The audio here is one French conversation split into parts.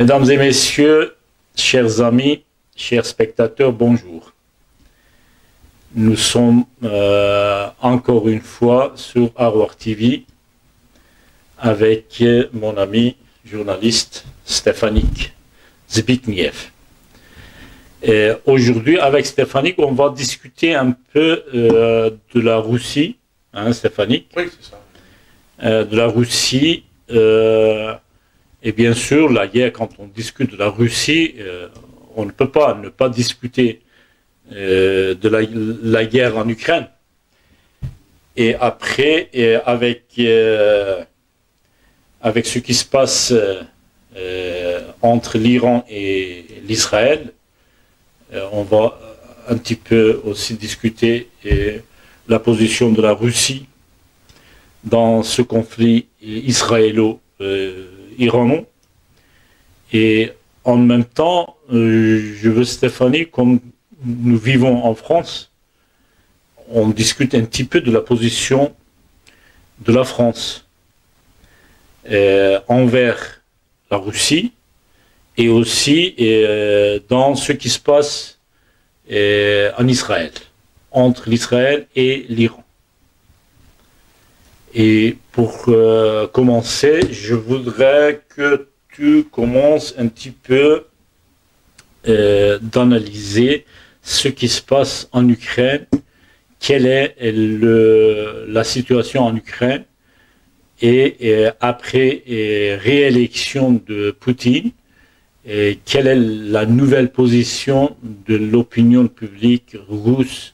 Mesdames et messieurs, chers amis, chers spectateurs, bonjour. Nous sommes encore une fois sur Arwar TV avec mon ami journaliste Stefanik Zbigniew. Aujourd'hui, avec Stefanik, on va discuter un peu de la Russie, hein, Stefanik? Oui, c'est ça. De la Russie, et bien sûr, la guerre, quand on discute de la Russie, on ne peut pas ne pas discuter de la guerre en Ukraine. Et après, avec ce qui se passe entre l'Iran et l'Israël, on va un petit peu aussi discuter la position de la Russie dans ce conflit israélo-iranien. Et en même temps, je veux, Stéphanie, comme nous vivons en France, on discute un petit peu de la position de la France envers la Russie et aussi dans ce qui se passe en Israël, entre l'Israël et l'Iran. Et pour commencer, je voudrais que tu commences un petit peu d'analyser ce qui se passe en Ukraine, quelle est la situation en Ukraine, et après réélection de Poutine, quelle est la nouvelle position de l'opinion publique russe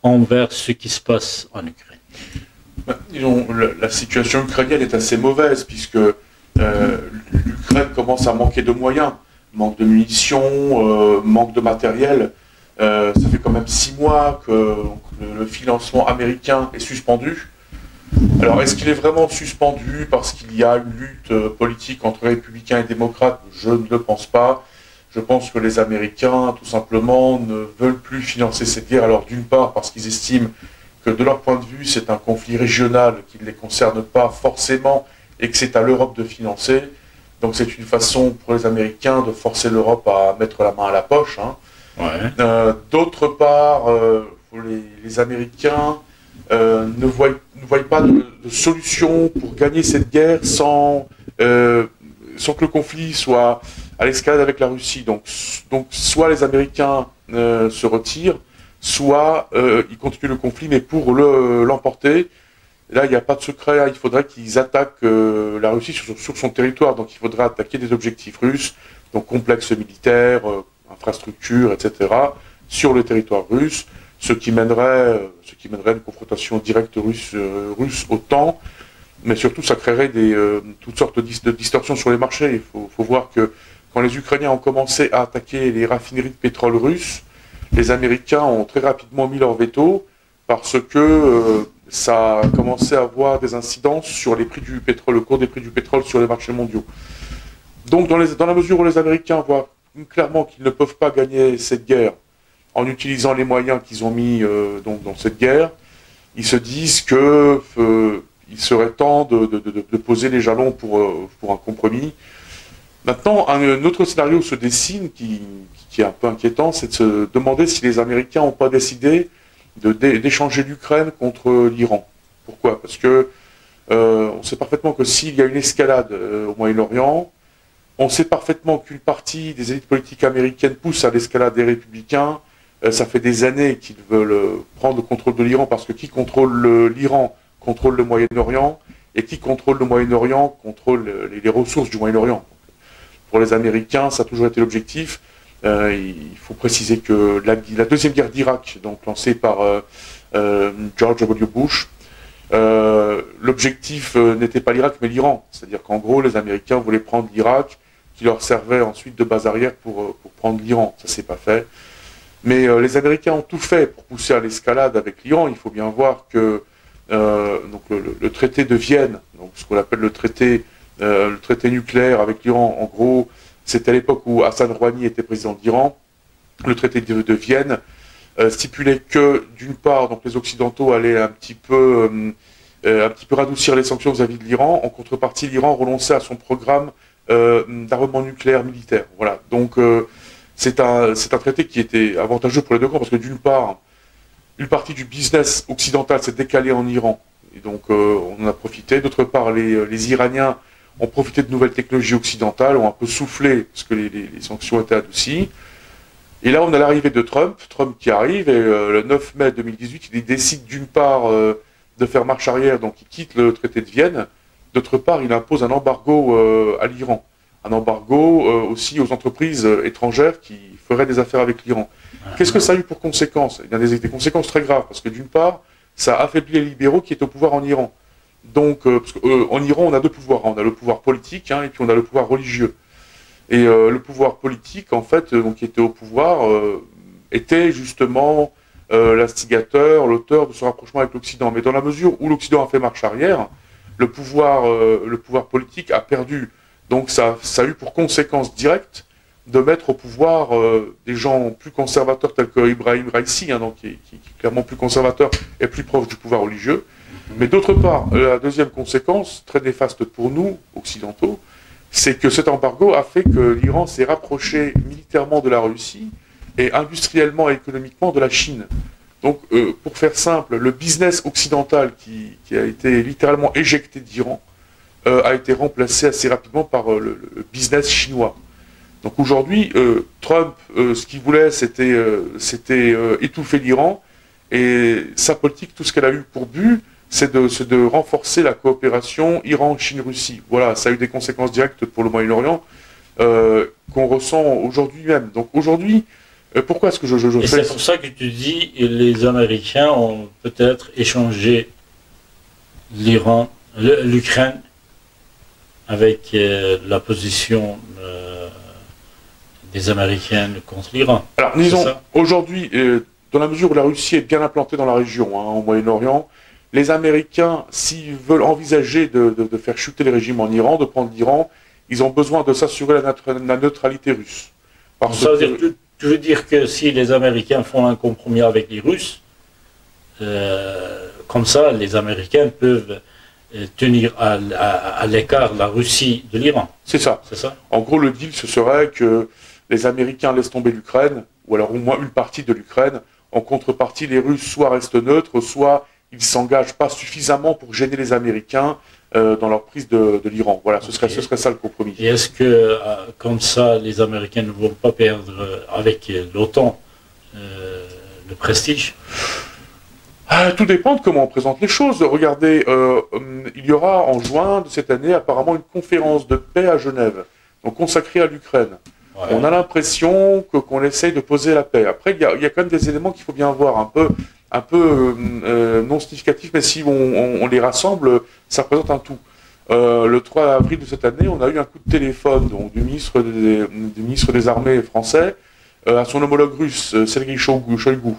envers ce qui se passe en Ukraine. Disons, la situation ukrainienne est assez mauvaise puisque l'Ukraine commence à manquer de moyens, manque de munitions, manque de matériel. Ça fait quand même 6 mois que le financement américain est suspendu. Alors, est-ce qu'il est vraiment suspendu parce qu'il y a une lutte politique entre républicains et démocrates? Je ne le pense pas. Je pense que les Américains, tout simplement, ne veulent plus financer cette guerre. Alors, d'une part, parce qu'ils estiment que, de leur point de vue, c'est un conflit régional qui ne les concerne pas forcément et que c'est à l'Europe de financer. Donc, c'est une façon pour les Américains de forcer l'Europe à mettre la main à la poche, hein. Ouais. D'autre part, les Américains ne voient pas de solution pour gagner cette guerre sans que le conflit soit à l'escalade avec la Russie. Donc soit les Américains se retirent, soit ils continuent le conflit, mais pour l'emporter, là il n'y a pas de secret, hein, il faudrait qu'ils attaquent la Russie sur son territoire. Donc il faudrait attaquer des objectifs russes, donc complexes militaires, infrastructures, etc., sur le territoire russe, ce qui mènerait à une confrontation directe russe-OTAN, mais surtout ça créerait toutes sortes de distorsions sur les marchés. Il faut voir que quand les Ukrainiens ont commencé à attaquer les raffineries de pétrole russes, les Américains ont très rapidement mis leur veto parce que ça a commencé à avoir des incidences sur les prix du pétrole, le cours des prix du pétrole sur les marchés mondiaux. Donc dans la mesure où les Américains voient clairement qu'ils ne peuvent pas gagner cette guerre en utilisant les moyens qu'ils ont mis dans cette guerre, ils se disent qu'il serait temps de poser les jalons pour un compromis. Maintenant, un autre scénario se dessine qui est un peu inquiétant, c'est de se demander si les Américains n'ont pas décidé d'échanger l'Ukraine contre l'Iran. Pourquoi? Parce que on sait parfaitement que s'il y a une escalade au Moyen-Orient, on sait parfaitement qu'une partie des élites politiques américaines pousse à l'escalade des républicains. Ça fait des années qu'ils veulent prendre le contrôle de l'Iran parce que qui contrôle l'Iran contrôle le Moyen-Orient et qui contrôle le Moyen-Orient contrôle les ressources du Moyen-Orient. Pour les Américains, ça a toujours été l'objectif. Il faut préciser que la deuxième guerre d'Irak, donc lancée par George W. Bush, l'objectif n'était pas l'Irak mais l'Iran. C'est-à-dire qu'en gros, les Américains voulaient prendre l'Irak qui leur servait ensuite de base arrière pour prendre l'Iran. Ça s'est pas fait. Mais les Américains ont tout fait pour pousser à l'escalade avec l'Iran. Il faut bien voir que donc le traité de Vienne, donc ce qu'on appelle le traité nucléaire avec l'Iran, en gros, c'était à l'époque où Hassan Rouhani était président d'Iran. Le traité de Vienne stipulait que, d'une part, donc les Occidentaux allaient un petit peu radoucir les sanctions vis-à-vis de l'Iran. En contrepartie, l'Iran renonçait à son programme d'armement nucléaire militaire. Voilà. Donc c'est un traité qui était avantageux pour les deux camps, parce que d'une part, une partie du business occidental s'est décalée en Iran, et donc on en a profité. D'autre part, les Iraniens ont profité de nouvelles technologies occidentales, ont un peu soufflé, parce que les sanctions étaient adoucies. Et là, on a l'arrivée de Trump qui arrive, et le 9 mai 2018, il décide d'une part de faire marche arrière, donc il quitte le traité de Vienne. D'autre part, il impose un embargo à l'Iran. Un embargo aussi aux entreprises étrangères qui feraient des affaires avec l'Iran. Qu'est-ce que ça a eu pour conséquence? Il y a des conséquences très graves, parce que d'une part, ça affaiblit les libéraux qui étaient au pouvoir en Iran. Donc, en Iran, on a deux pouvoirs. On a le pouvoir politique, et puis on a le pouvoir religieux. Et le pouvoir politique, en fait, donc, qui était au pouvoir, était justement l'instigateur, l'auteur de ce rapprochement avec l'Occident. Mais dans la mesure où l'Occident a fait marche arrière, le pouvoir politique a perdu. Donc ça a eu pour conséquence directe de mettre au pouvoir des gens plus conservateurs tels que Ibrahim Raisi, donc qui est clairement plus conservateur et plus proche du pouvoir religieux. Mais d'autre part, la deuxième conséquence, très néfaste pour nous, occidentaux, c'est que cet embargo a fait que l'Iran s'est rapproché militairement de la Russie et industriellement et économiquement de la Chine. Donc, pour faire simple, le business occidental qui a été littéralement éjecté d'Iran a été remplacé assez rapidement par le business chinois. Donc aujourd'hui, Trump, ce qu'il voulait, c'était étouffer l'Iran, et sa politique, tout ce qu'elle a eu pour but, c'est de renforcer la coopération Iran-Chine-Russie. Voilà, ça a eu des conséquences directes pour le Moyen-Orient qu'on ressent aujourd'hui même. Donc aujourd'hui, pourquoi est-ce que je fais... Et c'est pour ça que tu dis que les Américains ont peut-être échangé l'Ukraine avec la position des Américains contre l'Iran. Alors, disons, aujourd'hui, dans la mesure où la Russie est bien implantée dans la région, au Moyen-Orient, les Américains, s'ils veulent envisager de faire chuter les régimes en Iran, de prendre l'Iran, ils ont besoin de s'assurer la neutralité russe. Ça veut dire, tu veux dire que si les Américains font un compromis avec les Russes, comme ça, les Américains peuvent tenir à l'écart la Russie de l'Iran. C'est ça. En gros, le deal, ce serait que les Américains laissent tomber l'Ukraine, ou alors au moins une partie de l'Ukraine. En contrepartie, les Russes soit restent neutres, soit ils ne s'engagent pas suffisamment pour gêner les Américains dans leur prise de l'Iran. Voilà, ce serait ça le compromis. Et est-ce que, comme ça, les Américains ne vont pas perdre avec l'OTAN le prestige? Tout dépend de comment on présente les choses. Regardez, il y aura en juin de cette année apparemment une conférence de paix à Genève, donc consacrée à l'Ukraine. Ouais. On a l'impression qu'on essaye de poser la paix. Après, il y a quand même des éléments qu'il faut bien voir, un peu non significatifs, mais si on les rassemble, ça représente un tout. Le 3 avril de cette année, on a eu un coup de téléphone donc, du ministre des Armées français à son homologue russe, Sergei Shoigu.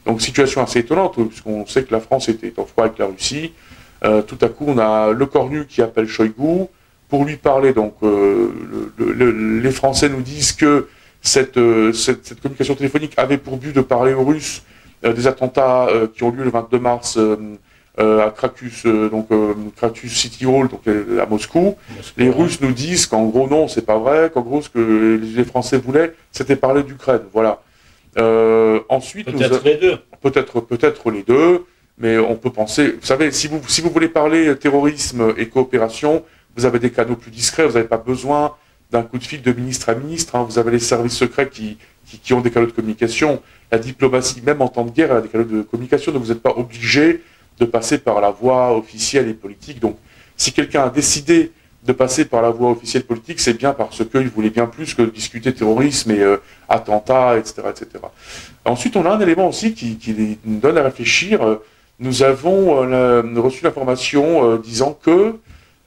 Donc situation assez étonnante, puisqu'on sait que la France était en froid avec la Russie. Tout à coup, on a le Cornu qui appelle Shoigu pour lui parler. Donc les Français nous disent que cette communication téléphonique avait pour but de parler aux Russes des attentats qui ont lieu le 22 mars à Krakus, Krakus City Hall, donc à Moscou. Les Russes nous disent qu'en gros non, c'est pas vrai, qu'en gros ce que les Français voulaient, c'était parler d'Ukraine. Voilà. Ensuite, peut-être les deux. Peut-être les deux, mais on peut penser. Vous savez, si vous voulez parler terrorisme et coopération, vous avez des canaux plus discrets. Vous n'avez pas besoin d'un coup de fil de ministre à ministre. Vous avez les services secrets qui ont des canaux de communication. La diplomatie, même en temps de guerre, elle a des canaux de communication. Donc vous n'êtes pas obligé de passer par la voie officielle et politique. Donc, si quelqu'un a décidé de passer par la voie officielle politique, c'est bien parce qu'il voulait bien plus que discuter terrorisme et attentats, etc., etc. Ensuite, on a un élément aussi qui nous donne à réfléchir. Nous avons reçu l'information disant que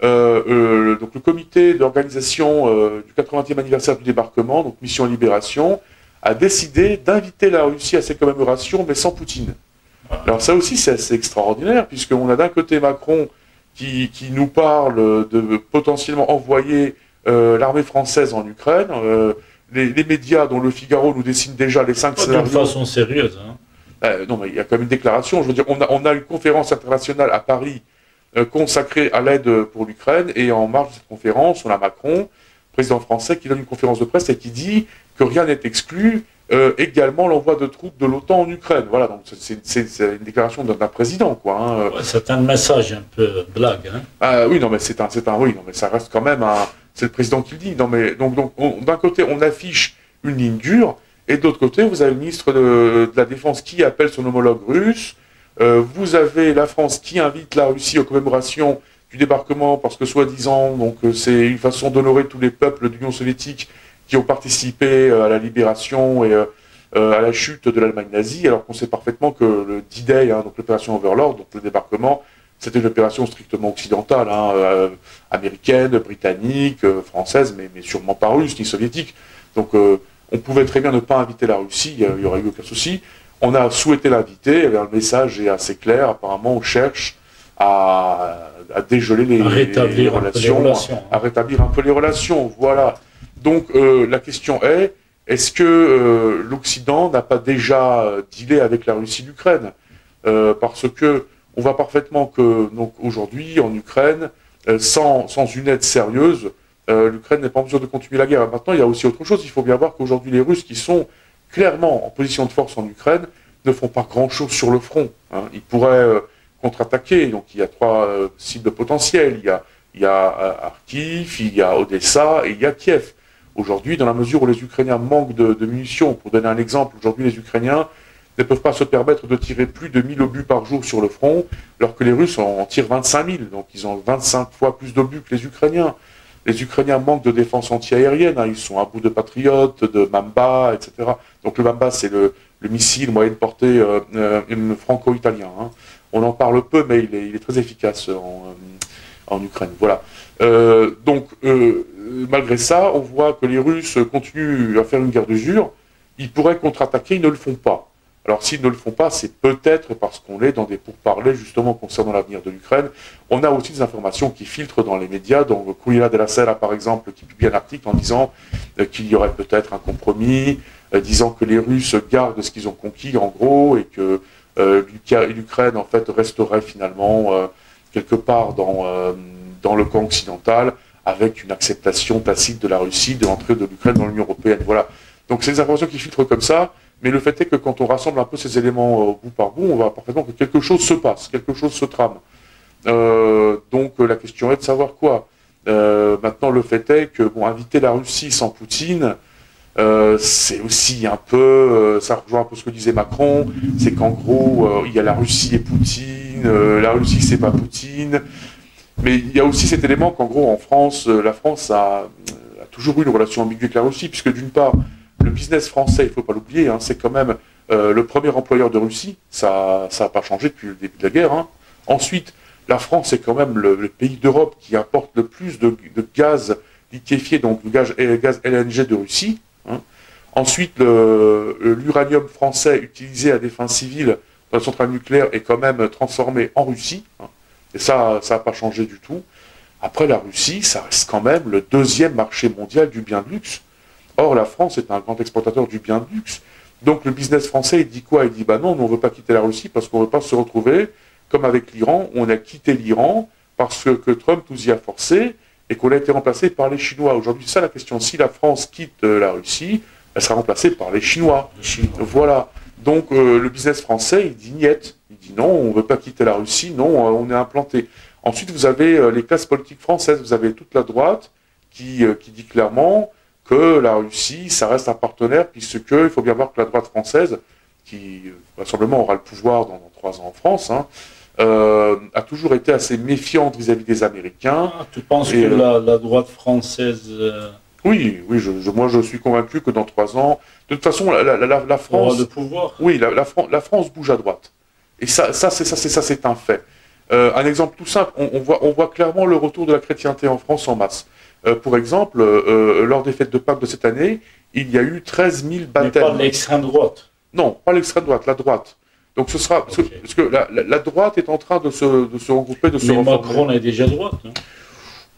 donc le comité d'organisation du 80e anniversaire du débarquement, donc Mission Libération, a décidé d'inviter la Russie à ces commémorations, mais sans Poutine. Alors ça aussi, c'est assez extraordinaire, puisqu'on a d'un côté Macron qui nous parle de potentiellement envoyer l'armée française en Ukraine. Les médias, dont Le Figaro, nous dessinent déjà les 5 scénarios. De façon sérieuse. Non, mais il y a quand même une déclaration. Je veux dire, on a une conférence internationale à Paris consacrée à l'aide pour l'Ukraine, et en marge de cette conférence, on a Macron président français, qui donne une conférence de presse et qui dit que rien n'est exclu, également l'envoi de troupes de l'OTAN en Ukraine. Voilà, donc c'est une déclaration d'un président, quoi. Hein. Ouais, c'est un message un peu blague. Hein. Ah oui, non, mais oui, non, mais ça reste quand même c'est le président qui le dit. Non, mais donc d'un côté, on affiche une ligne dure, et d'autre côté, vous avez le ministre de la Défense qui appelle son homologue russe. Vous avez la France qui invite la Russie aux commémorations du débarquement, parce que soi-disant, donc c'est une façon d'honorer tous les peuples de l'Union soviétique qui ont participé à la libération et à la chute de l'Allemagne nazie, alors qu'on sait parfaitement que le D-Day, hein, donc l'opération Overlord, donc le débarquement, c'était une opération strictement occidentale, hein, américaine, britannique, française, mais sûrement pas russe ni soviétique. Donc on pouvait très bien ne pas inviter la Russie, il n'y aurait eu aucun souci. On a souhaité l'inviter, le message est assez clair, apparemment on cherche à dégeler les relations, à rétablir un peu les relations, voilà. Donc la question est-ce que l'Occident n'a pas déjà dealé avec la Russie l'Ukraine, parce que on voit parfaitement que donc aujourd'hui en Ukraine, sans une aide sérieuse, l'Ukraine n'est pas en mesure de continuer la guerre. Maintenant, il y a aussi autre chose. Il faut bien voir qu'aujourd'hui les Russes qui sont clairement en position de force en Ukraine ne font pas grand-chose sur le front. Hein. Ils pourraient contre-attaquer. Donc il y a 3 cibles potentielles. Il y a Kharkiv, il y a Odessa et il y a Kiev. Aujourd'hui, dans la mesure où les Ukrainiens manquent de munitions, pour donner un exemple, aujourd'hui les Ukrainiens ne peuvent pas se permettre de tirer plus de 1000 obus par jour sur le front, alors que les Russes en tirent 25 000, donc ils ont 25 fois plus d'obus que les Ukrainiens. Les Ukrainiens manquent de défense anti-aérienne, hein, ils sont à bout de patriotes, de Mamba, etc. Donc le Mamba, c'est le missile moyenne portée franco-italien. Hein. On en parle peu, mais il est très efficace en Ukraine. Voilà. Malgré ça, on voit que les Russes continuent à faire une guerre d'usure. Ils pourraient contre-attaquer, ils ne le font pas. Alors s'ils ne le font pas, c'est peut-être parce qu'on est dans des pourparlers justement concernant l'avenir de l'Ukraine. On a aussi des informations qui filtrent dans les médias, donc Corriere della Sera par exemple, qui publie un article en disant qu'il y aurait peut-être un compromis, disant que les Russes gardent ce qu'ils ont conquis en gros, et que l'Ukraine en fait resterait finalement quelque part dans le camp occidental, avec une acceptation tacite de la Russie de l'entrée de l'Ukraine dans l'Union européenne. Voilà. Donc c'est des informations qui filtrent comme ça. Mais le fait est que quand on rassemble un peu ces éléments bout par bout, on voit parfaitement que quelque chose se passe, quelque chose se trame. Donc la question est de savoir quoi. Maintenant, le fait est que inviter la Russie sans Poutine, c'est aussi un peu, ça rejoint un peu ce que disait Macron, c'est qu'en gros, il y a la Russie et Poutine, la Russie c'est pas Poutine. Mais il y a aussi cet élément qu'en gros, en France, la France a toujours eu une relation ambiguë avec la Russie, puisque d'une part, le business français, il ne faut pas l'oublier, hein, c'est quand même le premier employeur de Russie, ça n'a pas changé depuis le début de la guerre. Hein. Ensuite, la France est quand même le pays d'Europe qui importe le plus de gaz liquéfié, donc du gaz LNG de Russie. Hein. Ensuite, l'uranium français utilisé à des fins civiles dans les centrales nucléaires est quand même transformé en Russie. Hein. Et ça n'a pas changé du tout. Après, la Russie, ça reste quand même le 2e marché mondial du bien de luxe. Or, la France est un grand exportateur du bien de luxe. Donc, le business français, il dit quoi? Il dit, non, on ne veut pas quitter la Russie parce qu'on ne veut pas se retrouver comme avec l'Iran. On a quitté l'Iran parce que Trump nous y a forcé et qu'on a été remplacé par les Chinois. Aujourd'hui, c'est ça la question. Si la France quitte la Russie, elle sera remplacée par les Chinois. Voilà. Donc, le business français, il dit niet. Il dit non, on ne veut pas quitter la Russie. Non, on est implanté. Ensuite, vous avez les classes politiques françaises. Vous avez toute la droite qui dit clairement que la Russie, ça reste un partenaire, puisque il faut bien voir que la droite française, qui vraisemblablement aura le pouvoir dans 3 ans en France, hein, a toujours été assez méfiante vis-à-vis des Américains. Ah, tu penses que la droite française... Oui, moi je suis convaincu que dans 3 ans, de toute façon, la France... aura le pouvoir. Oui, la France bouge à droite. Et ça c'est un fait. Un exemple tout simple, on voit clairement le retour de la chrétienté en France en masse. Pour exemple, lors des fêtes de Pâques de cette année, il y a eu 13 000 baptêmes. Mais pas l'extrême droite. Non, pas l'extrême droite, la droite. Donc ce sera... Okay. Parce que la droite est en train de se regrouper, de se reformer. Mais Macron est déjà droite. Hein.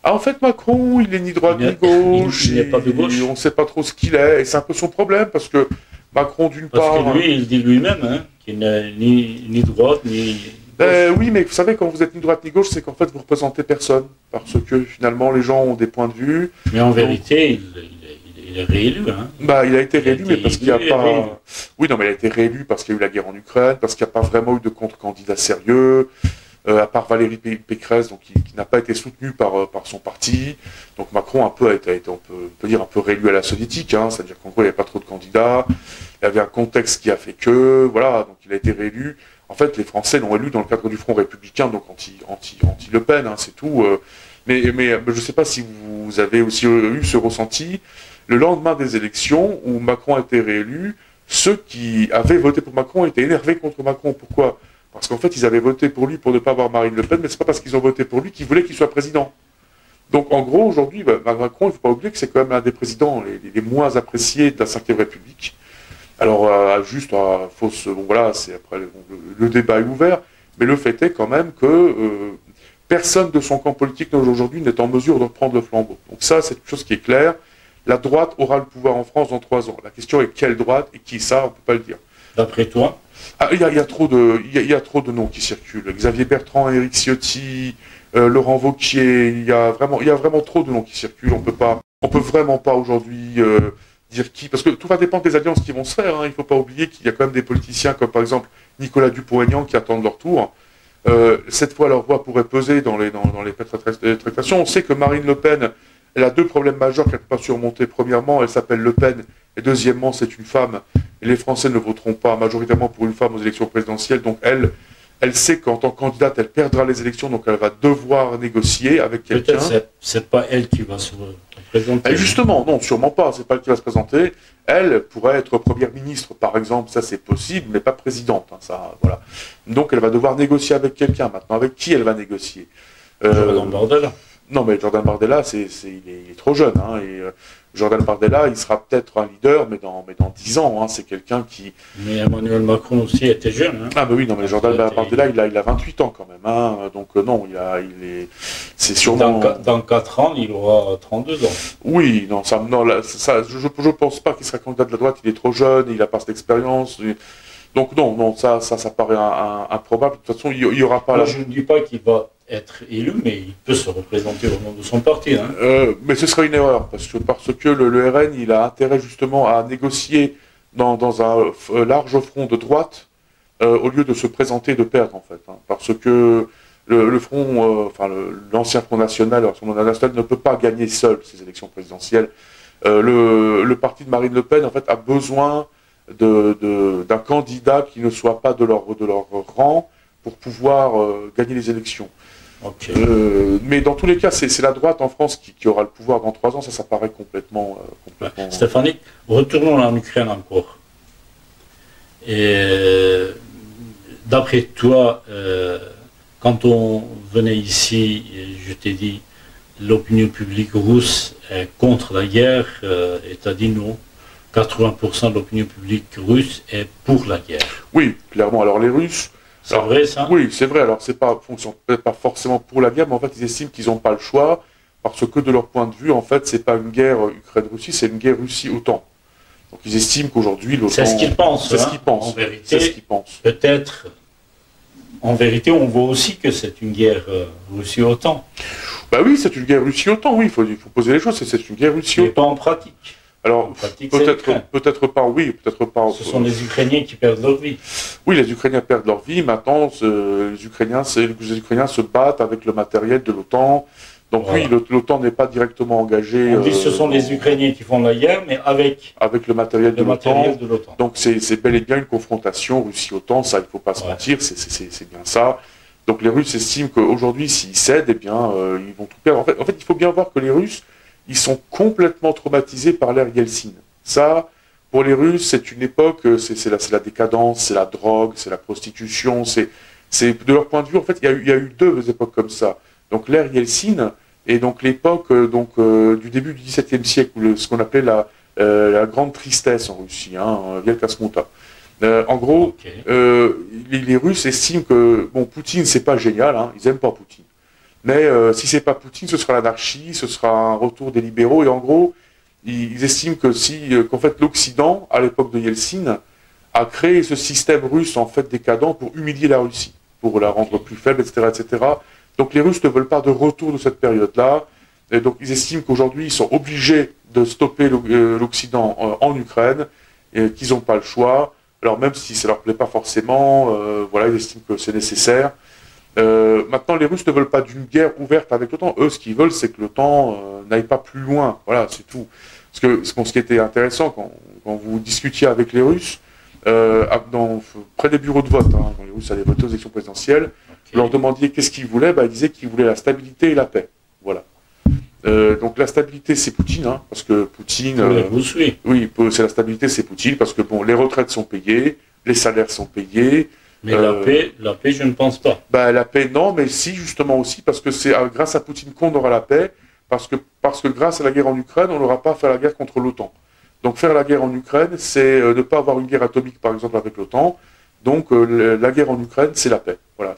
Ah, en fait, Macron, il est ni droite ni gauche. Il n'est pas de gauche. On ne sait pas trop ce qu'il est. Et c'est un peu son problème, parce que Macron, d'une part... Parce que lui, il dit lui-même hein, qu'il n'est ni droite, ni Oui, mais vous savez, quand vous êtes ni droite ni gauche, c'est qu'en fait, vous représentez personne. Parce que finalement, les gens ont des points de vue. Mais en vérité, il est réélu. Hein. Bah, il a été réélu, mais parce qu'il n'y a pas... Oui, non, mais il a été réélu parce qu'il y a eu la guerre en Ukraine, parce qu'il n'y a pas vraiment eu de contre-candidat sérieux, à part Valérie Pécresse, donc, qui n'a pas été soutenu par son parti. Donc Macron un peu a été on peut dire, un peu réélu à la soviétique, hein, c'est-à-dire qu'en gros, il n'y avait pas trop de candidats. Il y avait un contexte qui a fait que, voilà, donc il a été réélu. En fait, les Français l'ont élu dans le cadre du Front républicain, donc anti-Le Pen, hein, c'est tout. Mais je ne sais pas si vous avez aussi eu ce ressenti. Le lendemain des élections, où Macron a été réélu, ceux qui avaient voté pour Macron étaient énervés contre Macron. Pourquoi? Parce qu'en fait, ils avaient voté pour lui pour ne pas avoir Marine Le Pen, mais c'est pas parce qu'ils ont voté pour lui qu'ils voulaient qu'il soit président. Donc en gros, aujourd'hui, Macron, il ne faut pas oublier que c'est quand même l'un des présidents les moins appréciés de la Ve République. Alors, bon voilà, c'est après, le débat est ouvert, mais le fait est quand même que personne de son camp politique aujourd'hui n'est en mesure de reprendre le flambeau. Donc ça, c'est une chose qui est claire. La droite aura le pouvoir en France dans 3 ans. La question est quelle droite et qui ça, on ne peut pas le dire. D'après toi? Il y a trop de noms qui circulent. Xavier Bertrand, Éric Ciotti, Laurent Wauquiez, il y a vraiment trop de noms qui circulent. On peut vraiment pas aujourd'hui dire qui, parce que tout va dépendre des alliances qui vont se faire. Hein. Il ne faut pas oublier qu'il y a quand même des politiciens comme par exemple Nicolas Dupont-Aignan qui attendent leur tour. Cette fois, leur voix pourrait peser dans les tractations. On sait que Marine Le Pen, elle a 2 problèmes majeurs qu'elle ne peut pas surmonter. Premièrement, elle s'appelle Le Pen, et deuxièmement, c'est une femme. Et les Français ne voteront pas majoritairement pour une femme aux élections présidentielles. Donc elle sait qu'en tant que candidate, elle perdra les élections, donc elle va devoir négocier avec quelqu'un. Peut-être c'est pas elle qui va se présenter. Justement, non, sûrement pas. C'est pas elle qui va se présenter. Elle pourrait être première ministre, par exemple, ça c'est possible, mais pas présidente. Hein, ça, voilà. Donc elle va devoir négocier avec quelqu'un. Maintenant, avec qui elle va négocier? Jordan Bardella. Non, mais Jordan Bardella, il est trop jeune. Hein, et Jordan Bardella, il sera peut-être un leader, mais dans 10 ans. Hein, c'est quelqu'un qui... Mais Emmanuel Macron aussi était jeune. Hein. Ah, bah oui, non, mais Jordan Bardella, il a 28 ans quand même. Hein, donc non, c'est sûrement... Dans 4 ans, il aura 32 ans. Oui, non, je pense pas qu'il sera candidat de la droite. Il est trop jeune, il n'a pas cette expérience. Donc non, ça paraît improbable. De toute façon, il n'y aura pas... Moi, je ne dis pas qu'il va être élu, mais il peut se représenter au nom de son parti. Hein. Mais ce serait une erreur, parce que le RN, il a intérêt justement à négocier dans un large front de droite, au lieu de se présenter et de perdre, en fait. Hein, parce que le front, l'ancien Front National, ne peut pas gagner seul ces élections présidentielles. Le parti de Marine Le Pen, en fait, a besoin d'un candidat qui ne soit pas de leur rang pour pouvoir gagner les élections. Okay. Mais dans tous les cas, c'est la droite en France qui aura le pouvoir dans 3 ans, ça paraît complètement... Stéphanie, retournons en Ukraine encore. Et d'après toi, quand on venait ici, je t'ai dit, l'opinion publique russe est contre la guerre, et tu as dit non. 80% de l'opinion publique russe est pour la guerre. Oui, clairement. Alors les Russes... C'est vrai ça? Oui, c'est vrai. Alors c'est pas, peut-être pas forcément pour la guerre, mais en fait ils estiment qu'ils n'ont pas le choix, parce que de leur point de vue, en fait, c'est pas une guerre Ukraine-Russie, c'est une guerre Russie-OTAN. Donc ils estiment qu'aujourd'hui l'OTAN... C'est ce qu'ils pensent. C'est ce qu'ils pensent. En vérité, c'est ce qu'ils pensent. Peut-être, en vérité, on voit aussi que c'est une guerre Russie-OTAN. Bah oui, c'est une guerre Russie-OTAN, oui, il faut poser les choses, c'est une guerre Russie-OTAN. Mais pas en pratique. Alors, peut-être pas, oui, peut-être pas. Ce sont les Ukrainiens qui perdent leur vie. Oui, les Ukrainiens perdent leur vie. Maintenant, les Ukrainiens se battent avec le matériel de l'OTAN. Donc voilà. Oui, l'OTAN n'est pas directement engagé. On dit que ce sont les Ukrainiens qui font la guerre, mais avec le matériel de l'OTAN. Donc c'est bel et bien une confrontation Russie-OTAN, ça il ne faut pas se mentir, c'est bien ça. Donc les Russes estiment qu'aujourd'hui, s'ils cèdent, eh bien, ils vont tout perdre. En fait, il faut bien voir que les Russes, ils sont complètement traumatisés par l'ère Yeltsin. Ça, pour les Russes, c'est une époque, c'est la décadence, c'est la drogue, c'est la prostitution, de leur point de vue, en fait, il y a eu 2 époques comme ça. Donc l'ère Yeltsin et donc l'époque du début du XVIIe siècle, ce qu'on appelait la grande tristesse en Russie, Velika Smuta. En gros, les Russes estiment que Poutine, c'est pas génial, ils n'aiment pas Poutine. Mais si c'est pas Poutine, ce sera l'anarchie, ce sera un retour des libéraux. Et en gros, ils estiment qu'en fait l'Occident, à l'époque de Yeltsin, a créé ce système russe en fait décadent pour humilier la Russie. pour la rendre plus faible, etc., etc. Donc les Russes ne veulent pas de retour de cette période-là. Et donc ils estiment qu'aujourd'hui, ils sont obligés de stopper l'Occident en Ukraine, et qu'ils n'ont pas le choix. Alors même si ça leur plaît pas forcément, voilà, ils estiment que c'est nécessaire. Maintenant, les Russes ne veulent pas d'une guerre ouverte avec l'OTAN. Eux, ce qu'ils veulent, c'est que l'OTAN n'aille pas plus loin. Voilà, c'est tout. Parce que ce qui était intéressant, quand vous discutiez avec les Russes, près des bureaux de vote, hein, quand les Russes allaient voter aux élections présidentielles, vous leur demandiez qu'est-ce qu'ils voulaient, ils disaient qu'ils voulaient la stabilité et la paix. Voilà. Donc la stabilité, c'est Poutine, hein, parce que Poutine... oui, c'est la stabilité, c'est Poutine, parce que bon, les retraites sont payées, les salaires sont payés. Mais la paix, je ne pense pas. La paix, non, mais si, justement aussi, parce que c'est grâce à Poutine qu'on aura la paix, parce que grâce à la guerre en Ukraine, on n'aura pas à faire la guerre contre l'OTAN. Donc faire la guerre en Ukraine, c'est ne pas avoir une guerre atomique, par exemple, avec l'OTAN. Donc la guerre en Ukraine, c'est la paix. Voilà,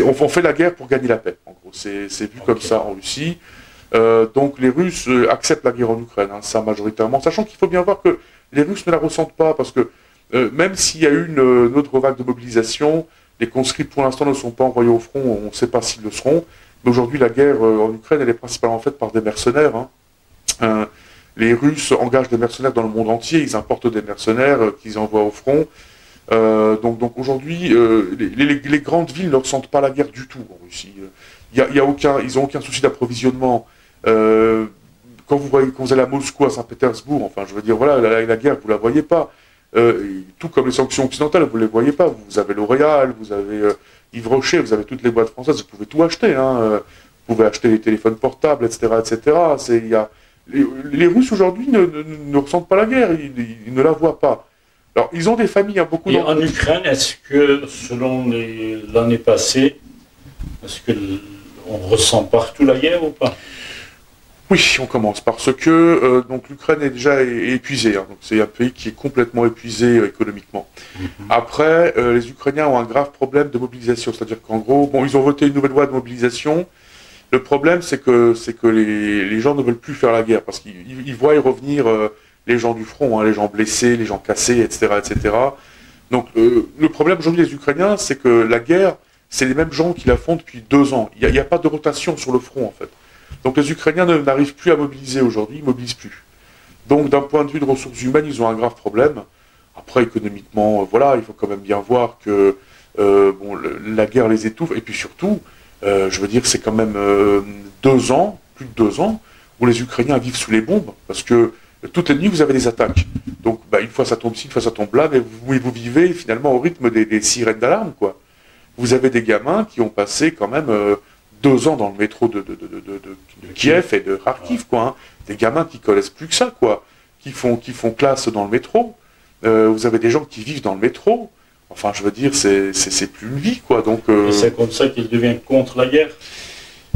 on fait la guerre pour gagner la paix, en gros. C'est vu comme ça en Russie. Donc les Russes acceptent la guerre en Ukraine, hein, ça majoritairement, sachant qu'il faut bien voir que les Russes ne la ressentent pas, parce que même s'il y a eu une autre vague de mobilisation, les conscrits pour l'instant ne sont pas envoyés au front, on ne sait pas s'ils le seront, mais aujourd'hui la guerre en Ukraine, elle est principalement faite par des mercenaires. Hein. Les Russes engagent des mercenaires dans le monde entier, ils importent des mercenaires qu'ils envoient au front. Donc aujourd'hui, les grandes villes ne ressentent pas la guerre du tout en Russie. Ils n'ont aucun souci d'approvisionnement. Quand vous allez à Moscou, à Saint-Pétersbourg, enfin je veux dire, voilà, la guerre, vous ne la voyez pas. Tout comme les sanctions occidentales, vous ne les voyez pas. Vous avez L'Oréal, vous avez Yves Rocher, vous avez toutes les boîtes françaises, vous pouvez tout acheter. Hein. Vous pouvez acheter des téléphones portables, etc. etc. Les Russes aujourd'hui ne ressentent pas la guerre, ils ne la voient pas. Alors, ils ont des familles, beaucoup d'entre eux. En Ukraine, est-ce que, selon l'année passée, est-ce qu'on ressent partout la guerre ou pas? Oui, on commence parce que donc l'Ukraine est déjà épuisée. Hein, donc c'est un pays qui est complètement épuisé économiquement. Après, les Ukrainiens ont un grave problème de mobilisation. C'est-à-dire qu'en gros, ils ont voté une nouvelle loi de mobilisation. Le problème, c'est que les gens ne veulent plus faire la guerre parce qu'ils voient y revenir les gens du front, hein, les gens blessés, les gens cassés, etc. etc. Donc le problème aujourd'hui des Ukrainiens, c'est que la guerre, c'est les mêmes gens qui la font depuis 2 ans. Il n'y a pas de rotation sur le front, en fait. Donc les Ukrainiens n'arrivent plus à mobiliser aujourd'hui, ils ne mobilisent plus. Donc d'un point de vue de ressources humaines, ils ont un grave problème. Après, économiquement, voilà, il faut quand même bien voir que la guerre les étouffe. Et puis surtout, je veux dire, c'est quand même 2 ans, plus de 2 ans, où les Ukrainiens vivent sous les bombes, parce que toutes les nuits, vous avez des attaques. Donc, une fois ça tombe ici, une fois ça tombe là, mais vous vivez finalement au rythme des sirènes d'alarme, quoi. Vous avez des gamins qui ont passé quand même 2 ans dans le métro de Kiev et de Kharkiv, quoi. Hein. Des gamins qui connaissent plus que ça, quoi. Qui font classe dans le métro. Vous avez des gens qui vivent dans le métro. Enfin, je veux dire, c'est plus une vie, quoi. Donc, et c'est comme ça qu'ils deviennent contre la guerre.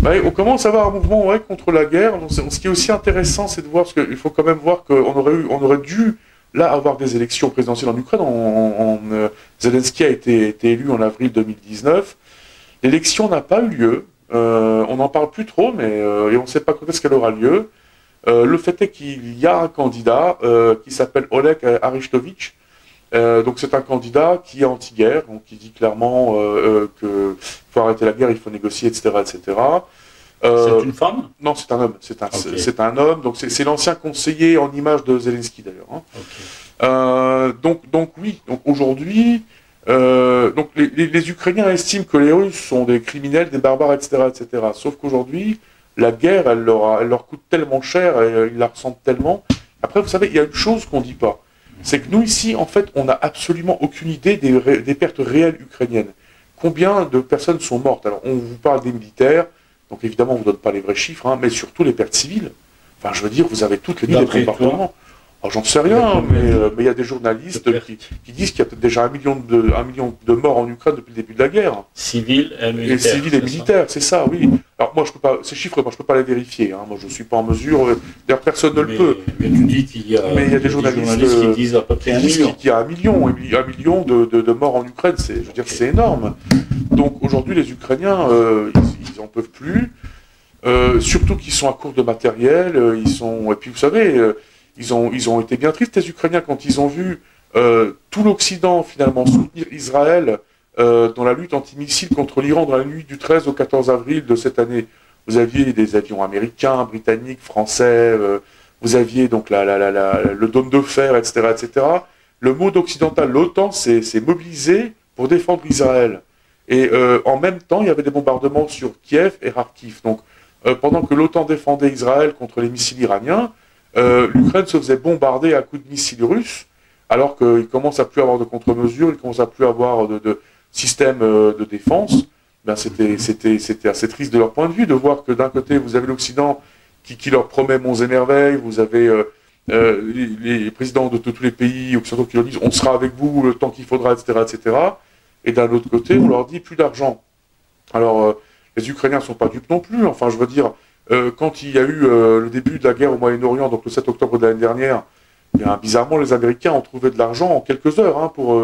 On commence à avoir un mouvement contre la guerre. Donc, ce qui est aussi intéressant, c'est de voir, parce qu'il faut quand même voir qu'on aurait dû là avoir des élections présidentielles en Ukraine. Zelensky a été élu en avril 2019. L'élection n'a pas eu lieu. On n'en parle plus trop, mais et on ne sait pas quand est-ce qu'elle aura lieu. Le fait est qu'il y a un candidat qui s'appelle Oleg Arestovitch. Donc c'est un candidat qui est anti-guerre, donc qui dit clairement qu'il faut arrêter la guerre, il faut négocier, etc. etc. C'est une femme? Non, c'est un homme. C'est un homme, donc c'est l'ancien conseiller en image de Zelensky d'ailleurs. Hein. Donc oui, donc aujourd'hui, donc les Ukrainiens estiment que les Russes sont des criminels, des barbares, etc. etc. Sauf qu'aujourd'hui, la guerre, elle leur coûte tellement cher, et ils la ressentent tellement. Après, vous savez, il y a une chose qu'on ne dit pas. C'est que nous, ici, en fait, on n'a absolument aucune idée des pertes réelles ukrainiennes. Combien de personnes sont mortes? Alors, on vous parle des militaires, donc évidemment, on ne vous donne pas les vrais chiffres, hein, mais surtout les pertes civiles. Enfin, je veux dire, vous avez toutes les nuits des bombardements. Alors, j'en sais rien, mais il y a des journalistes qui disent qu'il y a peut-être déjà 1 million de morts en Ukraine depuis le début de la guerre. Civils et militaires. Civils et militaires, c'est ça, oui. Alors moi, je peux pas, ces chiffres, moi, je peux pas les vérifier. Hein. Moi, je suis pas en mesure. D'ailleurs, personne ne le peut. Mais tu dis qu'il y a, des journalistes qui disent à peu près 1 million. Qu'il y a 1 million de morts en Ukraine. Je veux dire, c'est énorme. Donc aujourd'hui, les Ukrainiens, ils en peuvent plus. Surtout qu'ils sont à court de matériel. Et puis vous savez. Ils ont été bien tristes, les Ukrainiens, quand ils ont vu tout l'Occident, finalement, soutenir Israël dans la lutte antimissile contre l'Iran dans la nuit du 13 au 14 avril de cette année. Vous aviez des avions américains, britanniques, français, vous aviez donc le dôme de fer, etc., etc. Le monde occidental, l'OTAN, s'est mobilisé pour défendre Israël. Et en même temps, il y avait des bombardements sur Kiev et Kharkiv. Donc, pendant que l'OTAN défendait Israël contre les missiles iraniens, l'Ukraine se faisait bombarder à coups de missiles russes, alors qu'il commence à plus avoir de contre-mesures, il commence à plus avoir de système de défense. Ben c'était assez triste de leur point de vue de voir que d'un côté, vous avez l'Occident qui leur promet monts et merveilles, vous avez les présidents de tous les pays occidentaux qui leur disent on sera avec vous le temps qu'il faudra, etc., etc. Et d'un autre côté, on leur dit plus d'argent. Alors, les Ukrainiens ne sont pas dupes non plus. Enfin, je veux dire, quand il y a eu le début de la guerre au Moyen-Orient, donc le 7 octobre de l'année dernière, bien, bizarrement, les Américains ont trouvé de l'argent en quelques heures pour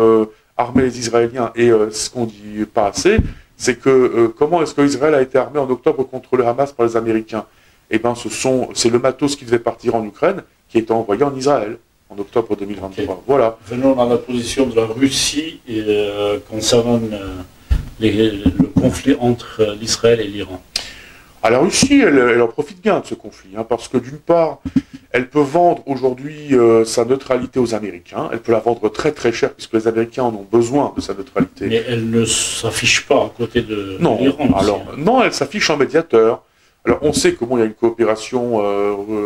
armer les Israéliens. Et ce qu'on dit pas assez, c'est que comment est-ce qu'Israël a été armé en octobre contre le Hamas par les Américains? Eh bien, c'est le matos qui devait partir en Ukraine qui a été envoyé en Israël en octobre 2023. Okay. Voilà. Venons à la position de la Russie concernant le conflit entre l'Israël et l'Iran. La Russie, elle en profite bien de ce conflit, parce que d'une part, elle peut vendre aujourd'hui sa neutralité aux Américains. Elle peut la vendre très très cher puisque les Américains en ont besoin de sa neutralité. Mais elle ne s'affiche pas à côté de l'Iran. Non, elle s'affiche en médiateur. Alors on sait comment il y a une coopération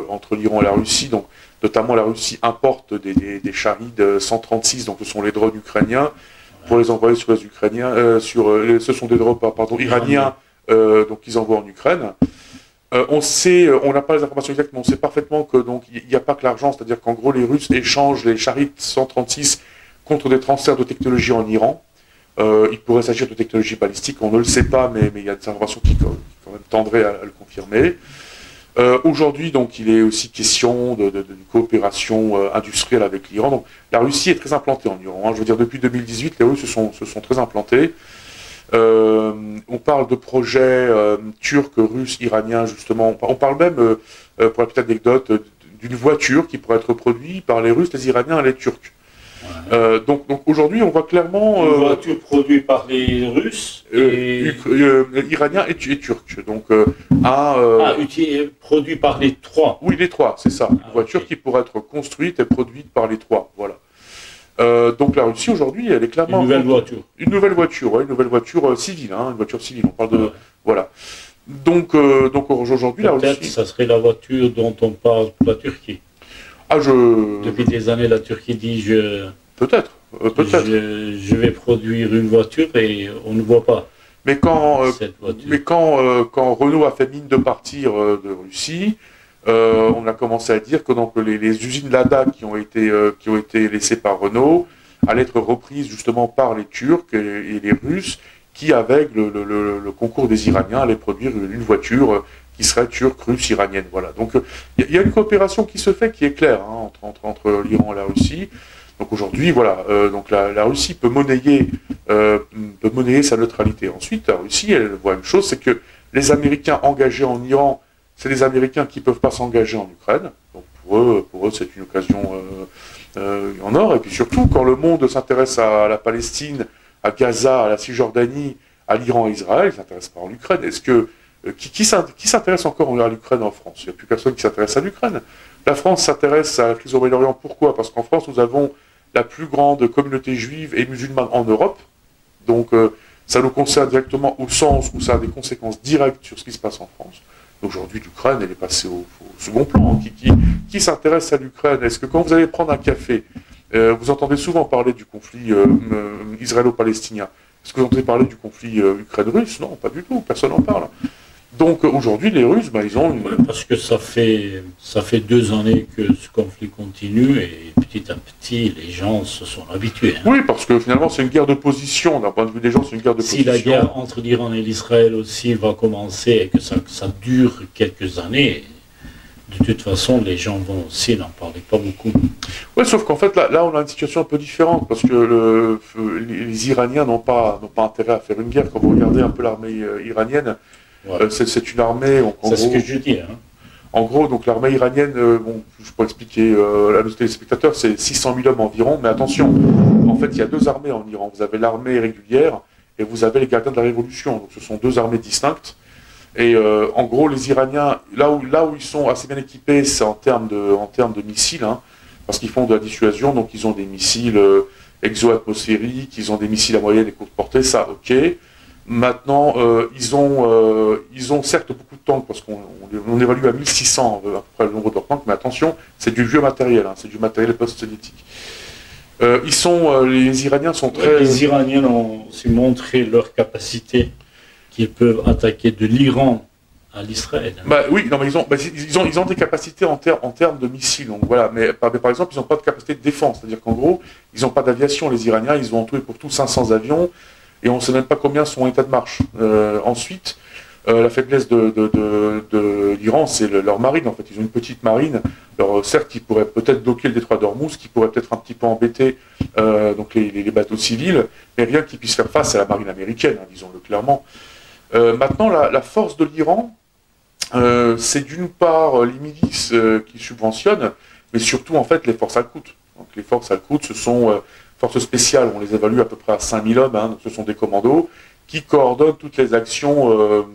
entre l'Iran et la Russie. Donc notamment la Russie importe des Shahed 136, donc ce sont les drones ukrainiens, pour les envoyer sur les Ukrainiens. Ce sont des drones iraniens, donc ils envoient en Ukraine. On n'a pas les informations exactes, mais on sait parfaitement que donc il n'y a pas que l'argent, c'est-à-dire qu'en gros les Russes échangent les Shahed 136 contre des transferts de technologie en Iran. Il pourrait s'agir de technologie balistique, on ne le sait pas, mais il y a des informations qui quand même tendraient à le confirmer. Aujourd'hui, donc, il est aussi question d'une coopération industrielle avec l'Iran. Donc, la Russie est très implantée en Iran. Je veux dire, depuis 2018, les Russes se sont très implantés. On parle de projets turcs, russes, iraniens, justement. On parle même, pour la petite anecdote, d'une voiture qui pourrait être produite par les Russes, les Iraniens et les Turcs. Ouais. Donc aujourd'hui, on voit clairement... Une voiture produite par les Russes Iraniens et Turcs. Donc, produit par les trois. Oui, les trois, c'est ça. Une voiture qui pourrait être construite et produite par les trois. Voilà. Donc la Russie, aujourd'hui, elle est clairement... Une nouvelle voiture. Une nouvelle voiture civile. Une voiture civile, on parle de... Ouais. Voilà. Donc aujourd'hui, la Russie... Peut-être ça serait la voiture dont on parle pour la Turquie. Depuis des années, la Turquie dit peut-être. Je vais produire une voiture et on ne voit pas. Mais quand Renault a fait mine de partir de Russie, on a commencé à dire que donc les usines Lada qui ont été laissées par Renault allaient être reprises justement par les Turcs et les Russes qui, avec le concours des Iraniens, allaient produire une voiture qui serait turque, russe, iranienne. Voilà. Donc il y a une coopération qui se fait, qui est claire entre l'Iran et la Russie. Donc aujourd'hui, voilà, donc la Russie peut monnayer sa neutralité. Ensuite, la Russie, elle voit une chose, c'est que les Américains engagés en Iran, c'est les Américains qui ne peuvent pas s'engager en Ukraine. Donc pour eux c'est une occasion en or. Et puis surtout, quand le monde s'intéresse à la Palestine, à Gaza, à la Cisjordanie, à l'Iran et à Israël, il ne s'intéresse pas en Ukraine. Est-ce que qui s'intéresse encore à l'Ukraine en France? Il n'y a plus personne qui s'intéresse à l'Ukraine. La France s'intéresse à la crise au Moyen-Orient. Pourquoi? Parce qu'en France, nous avons la plus grande communauté juive et musulmane en Europe. Donc, ça nous concerne directement au sens où ça a des conséquences directes sur ce qui se passe en France. Aujourd'hui, l'Ukraine, elle est passée au second plan. Qui s'intéresse à l'Ukraine? Est-ce que quand vous allez prendre un café, vous entendez souvent parler du conflit israélo-palestinien? Est-ce que vous entendez parler du conflit Ukraine-Russe? Non, pas du tout. Personne n'en parle. Donc aujourd'hui, les Russes, ils ont une... Parce que ça fait 2 années que ce conflit continue et petit à petit, les gens se sont habitués. Oui, parce que finalement, c'est une guerre de position. D'un point de vue des gens, c'est une guerre de position. Si la guerre entre l'Iran et l'Israël aussi va commencer et que ça dure quelques années, de toute façon, les gens vont aussi n'en parler pas beaucoup. Oui, sauf qu'en fait, là, on a une situation un peu différente, parce que les Iraniens n'ont pas intérêt à faire une guerre. Quand vous regardez un peu l'armée iranienne, ouais. C'est une armée... C'est ce que je dis. En gros, donc l'armée iranienne, je pourrais expliquer à nos téléspectateurs, c'est 600 000 hommes environ, mais attention, en fait, il y a 2 armées en Iran. Vous avez l'armée régulière et vous avez les gardiens de la Révolution. Donc ce sont deux armées distinctes. Et en gros, les Iraniens, là où ils sont assez bien équipés, c'est en termes de missiles, hein, parce qu'ils font de la dissuasion, donc ils ont des missiles exo-atmosphériques, ils ont des missiles à moyenne et courte portée, ça, ok. Maintenant, ils ont certes beaucoup de tanks, parce qu'on évalue à 1600 à peu près le nombre de leurs tanks, mais attention, c'est du vieux matériel, hein, c'est du matériel post-soviétique. Les Iraniens sont très... Les Iraniens ont aussi montré leur capacité qu'ils peuvent attaquer de l'Iran à l'Israël. Bah, oui, non, mais ils ont des capacités en termes de missiles. Donc voilà, mais par exemple, ils n'ont pas de capacité de défense. C'est-à-dire qu'en gros, ils n'ont pas d'aviation, les Iraniens. Ils ont en tout et pour tout 500 avions, et on ne sait même pas combien sont en état de marche. Ensuite, la faiblesse de l'Iran, c'est leur marine. En fait, ils ont une petite marine. Alors, certes, qui pourrait peut-être bloquer le détroit d'Ormuz, qui pourrait peut-être un petit peu embêter donc les bateaux civils, mais rien qui puisse faire face à la marine américaine, hein, disons-le clairement. Maintenant, la force de l'Iran, c'est d'une part les milices qui subventionnent, mais surtout en fait les forces Al-Quds. Donc les forces Al-Quds, ce sont forces spéciales, on les évalue à peu près à 5000 hommes, hein, donc ce sont des commandos qui coordonnent toutes les actions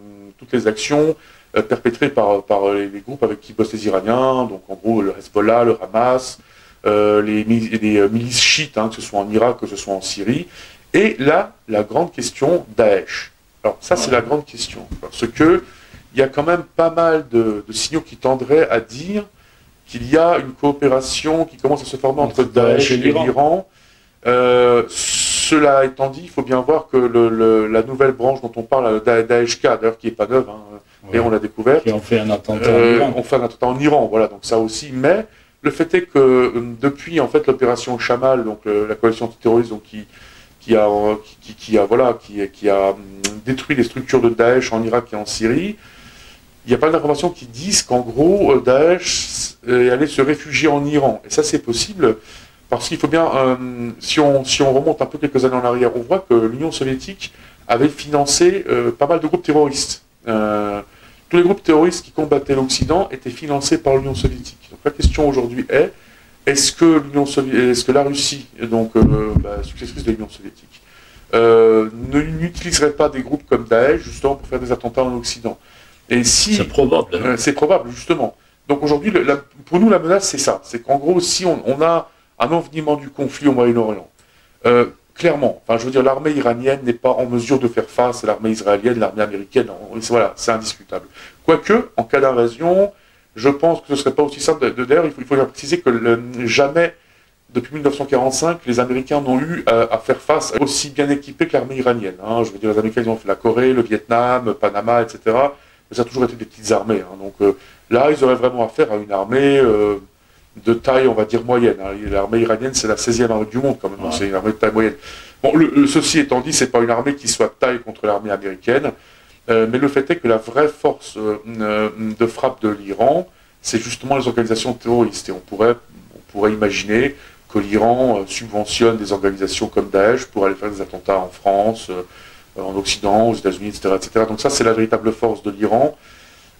perpétrées par les groupes avec qui bossent les Iraniens, donc en gros le Hezbollah, le Hamas, les milices chiites, hein, que ce soit en Irak, que ce soit en Syrie, et là, la grande question, Daesh. Alors ça, c'est la grande question, parce que il y a quand même pas mal de signaux qui tendraient à dire qu'il y a une coopération qui commence à se former entre Daesh et l'Iran. Cela étant dit, il faut bien voir que la nouvelle branche dont on parle, Daesh-K, d'ailleurs qui n'est pas neuve, hein, et on l'a découvert. Qui ont fait un attentat en Iran. On fait un attentat en Iran, voilà, donc ça aussi. Mais le fait est que depuis en fait l'opération Chamal, donc la coalition antiterroriste, donc qui a détruit les structures de Daesh en Irak et en Syrie, il y a pas d'informations qui disent qu'en gros, Daesh allait se réfugier en Iran. Et ça, c'est possible, parce qu'il faut bien, si on remonte un peu quelques années en arrière, on voit que l'Union soviétique avait financé pas mal de groupes terroristes. Tous les groupes terroristes qui combattaient l'Occident étaient financés par l'Union soviétique. Donc la question aujourd'hui est-ce que la Russie, donc successrice de l'Union soviétique, n'utiliserait pas des groupes comme Daesh justement pour faire des attentats en Occident? Et si, c'est probable. C'est probable, justement. Donc aujourd'hui, pour nous, la menace, c'est ça. C'est qu'en gros, si on a un envenimement du conflit au Moyen-Orient, clairement, enfin, je veux dire, l'armée iranienne n'est pas en mesure de faire face à l'armée israélienne, l'armée américaine. Voilà, c'est indiscutable. Quoique, en cas d'invasion, je pense que ce ne serait pas aussi simple. D'ailleurs, il faut bien préciser que jamais, depuis 1945, les Américains n'ont eu à faire face aussi bien équipés que l'armée iranienne. Hein. Je veux dire, les Américains, ils ont fait la Corée, le Vietnam, Panama, etc. Mais ça a toujours été des petites armées. Hein. Donc là, ils auraient vraiment affaire à une armée de taille, on va dire, moyenne. Hein. L'armée iranienne, c'est la 16e armée du monde, quand même. Ouais. C'est une armée de taille moyenne. Bon, ceci étant dit, c'est pas une armée qui soit de taille contre l'armée américaine. Mais le fait est que la vraie force de frappe de l'Iran, c'est justement les organisations terroristes. Et on pourrait imaginer que l'Iran subventionne des organisations comme Daesh pour aller faire des attentats en France, en Occident, aux États-Unis, etc., etc. Donc ça, c'est la véritable force de l'Iran.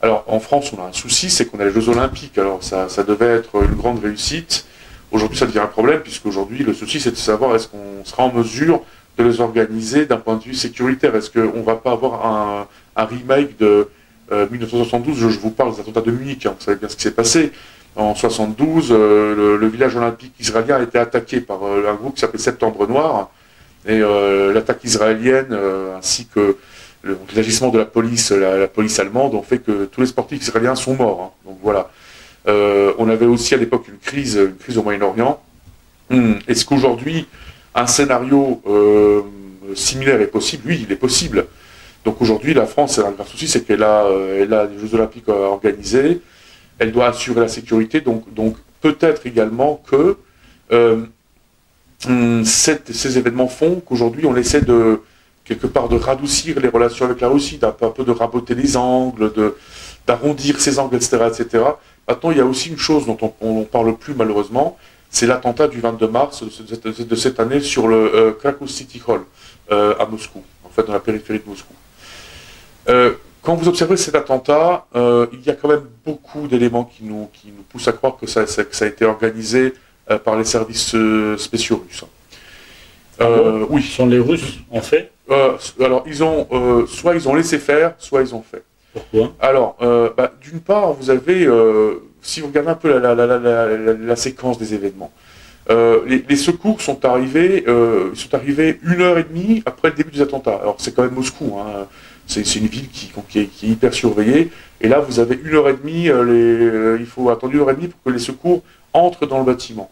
Alors, en France, on a un souci, c'est qu'on a les Jeux Olympiques. Alors, ça devait être une grande réussite. Aujourd'hui, ça devient un problème, puisqu'aujourd'hui, le souci, c'est de savoir est-ce qu'on sera en mesure de les organiser d'un point de vue sécuritaire. Est-ce qu'on ne va pas avoir un remake de 1972? Je vous parle des attentats de Munich, hein, vous savez bien ce qui s'est passé. En 1972, le village olympique israélien a été attaqué par un groupe qui s'appelait Septembre Noir. Et l'attaque israélienne, ainsi que l'agissement de la police allemande, ont fait que tous les sportifs israéliens sont morts. Hein. Donc voilà. On avait aussi à l'époque une crise au Moyen-Orient. Est-ce qu'aujourd'hui, un scénario similaire est possible? Oui, il est possible. Donc aujourd'hui, la France, un grave souci, c'est qu'elle a des Jeux Olympiques organisés. Elle doit assurer la sécurité. Donc peut-être également que ces événements font qu'aujourd'hui, on essaie quelque part de radoucir les relations avec la Russie, d'un peu de raboter les angles, d'arrondir ces angles, etc., etc. Maintenant, il y a aussi une chose dont on ne parle plus malheureusement, c'est l'attentat du 22 mars de cette année sur le Krakow City Hall à Moscou, en fait dans la périphérie de Moscou. Quand vous observez cet attentat, il y a quand même beaucoup d'éléments qui nous poussent à croire que ça a été organisé par les services spéciaux russes. Oui. Ce sont les Russes, en fait? Alors, soit ils ont laissé faire, soit ils ont fait. Pourquoi? Alors, d'une part, vous avez, si vous regardez un peu la séquence des événements, les secours sont arrivés 1h30 après le début des attentats. Alors, c'est quand même Moscou, hein. C'est une ville qui est hyper surveillée. Et là, vous avez 1h30, il faut attendre 1h30 pour que les secours entrent dans le bâtiment.